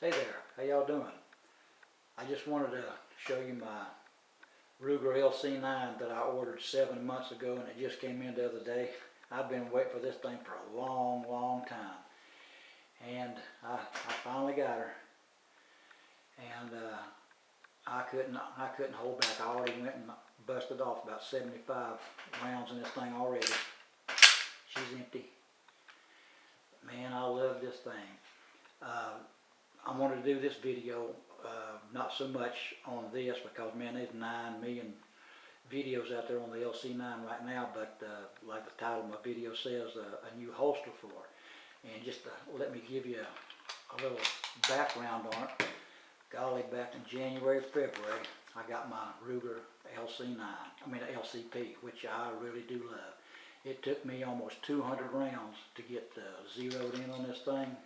Hey there, how y'all doing? I just wanted to show you my Ruger LC9 that I ordered 7 months ago, and it just came in the other day. I've been waiting for this thing for a long time, and I finally got her. And I couldn't hold back. I already went and busted off about 75 rounds in this thing already. She's empty. Man, I love this thing. I wanted to do this video, not so much on this because, man, there's 9 million videos out there on the LC9 right now, but like the title of my video says, a new holster for it. And just let me give you a little background on it. Golly, back in January, February, I got my Ruger LCP, which I really do love. It took me almost 200 rounds to get zeroed in on this thing.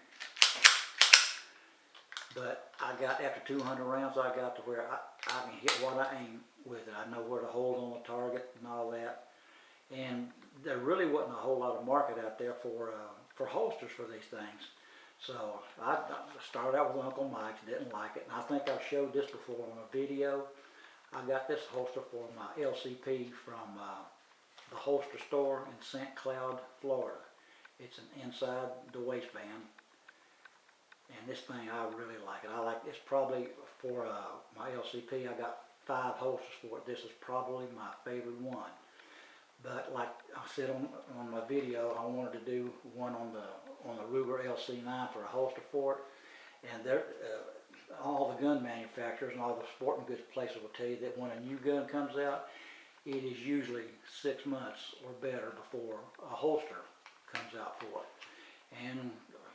But after 200 rounds, I got to where I can hit what I aim with it. I know where to hold on the target and all that. And there really wasn't a whole lot of market out there for holsters for these things. So I started out with Uncle Mike's, didn't like it. And I think I've showed this before on a video. I got this holster for my LCP from TheHolsterStore in St. Cloud, Florida. It's an inside the waistband. And this thing, I really like it. It's probably for my LCP, I got 5 holsters for it. This is probably my favorite one. But like I said on my video, I wanted to do one on the Ruger LC9 for a holster for it. And all the gun manufacturers and all the sporting goods places will tell you that when a new gun comes out, it is usually 6 months or better before a holster comes out for it. And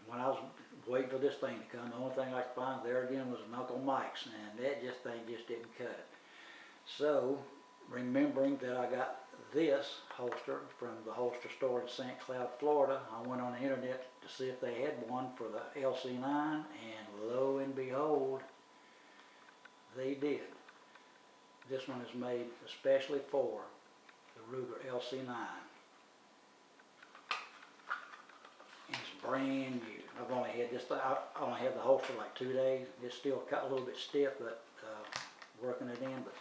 when I was waiting for this thing to come, the only thing I could find there again was an Uncle Mike's, and that thing just didn't cut it. So, remembering that I got this holster from the Holsterstore in St. Cloud, Florida, I went on the internet to see if they had one for the LC9, and lo and behold, they did. This one is made especially for the Ruger LC9. It's brand new. I've only had this thing, I only had the holster like 2 days. It's still cut a little bit stiff, but working it in. But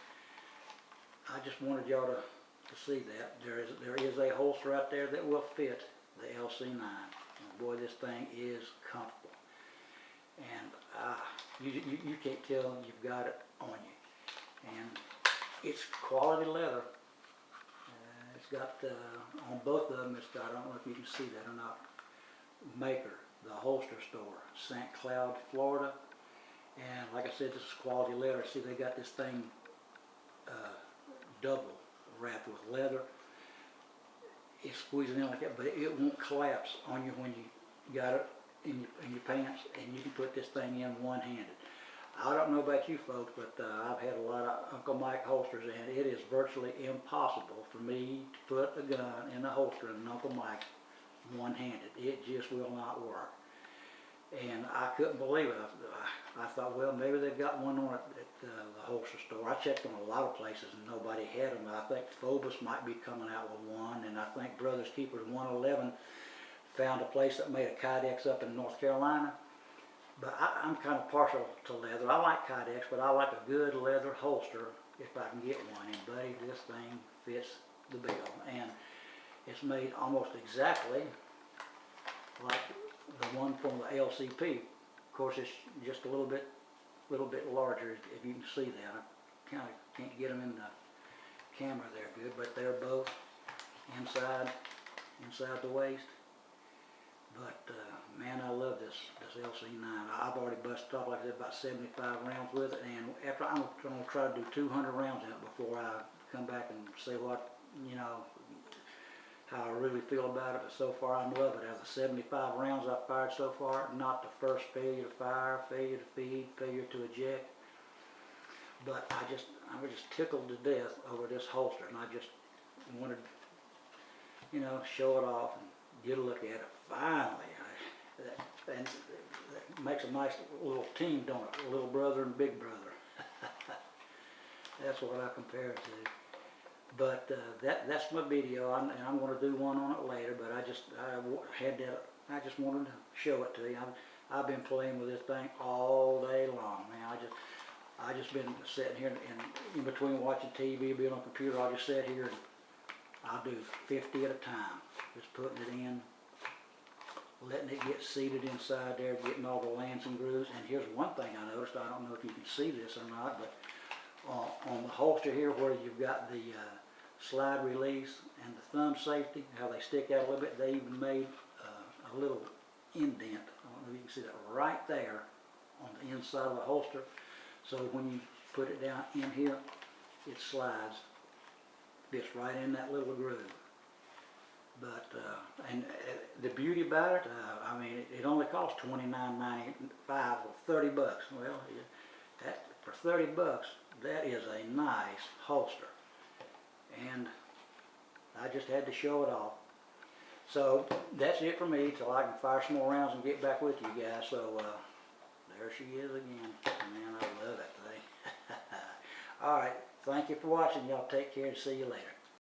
I just wanted y'all to see that there is a holster out there that will fit the LC9. And boy, this thing is comfortable, and you can't tell you've got it on you. And it's quality leather. It's got on both of them. It's got, I don't know if you can see that or not, maker, the Holsterstore, St. Cloud, Florida. And like I said, this is quality leather. See, they got this thing double wrapped with leather. It squeezes in like that, but it won't collapse on you when you got it in your pants, and you can put this thing in one-handed. I don't know about you folks, but I've had a lot of Uncle Mike holsters, and it is virtually impossible for me to put a gun in a holster in an Uncle Mike one-handed. It just will not work. And I couldn't believe it. I thought, well, maybe they've got one on it at the Holsterstore. I checked on a lot of places and nobody had them. I think Phobos might be coming out with one, and I think Brothers Keepers 111 found a place that made a Kydex up in North Carolina. But I'm kind of partial to leather. I like Kydex, but I like a good leather holster if I can get one. And buddy, this thing fits the bill. And it's made almost exactly like the one from the LCP. Of course, it's just a little bit larger, if you can see that. I kind of can't get them in the camera there good, but they're both inside the waist. But man, I love this LC9. I've already busted off, like I said, about 75 rounds with it, and after I'm going to try to do 200 rounds in it before I come back and say what, how I really feel about it. But so far, I'm loving it. Out of the 75 rounds I've fired so far, not the first failure to fire, failure to feed, failure to eject. But I was just tickled to death over this holster, and I just wanted, show it off and get a look at it. Finally, and that makes a nice little team, don't it? Little brother and big brother. That's what I compare it to. But that's my video, and I'm going to do one on it later. But I just wanted to show it to you. I've been playing with this thing all day long, man. I just been sitting here in between watching TV, being on the computer. I'll just sit here and I'll do 50 at a time, just putting it in, letting it get seated inside there, getting all the lancing grooves. And here's one thing I noticed. I don't know if you can see this or not, but on the holster here, where you've got the slide release and the thumb safety, how they stick out a little bit, they even made a little indent. I don't know if you can see that right there on the inside of the holster. So when you put it down in here, it slides, fits right in that little groove. But and the beauty about it, I mean, it only costs $29.95 or 30 bucks. Well, that for 30 bucks, that is a nice holster. And I just had to show it off. So that's it for me till I can fire some more rounds and get back with you guys. So there she is again. Man, I love that thing. All right, thank you for watching. Y'all take care and see you later.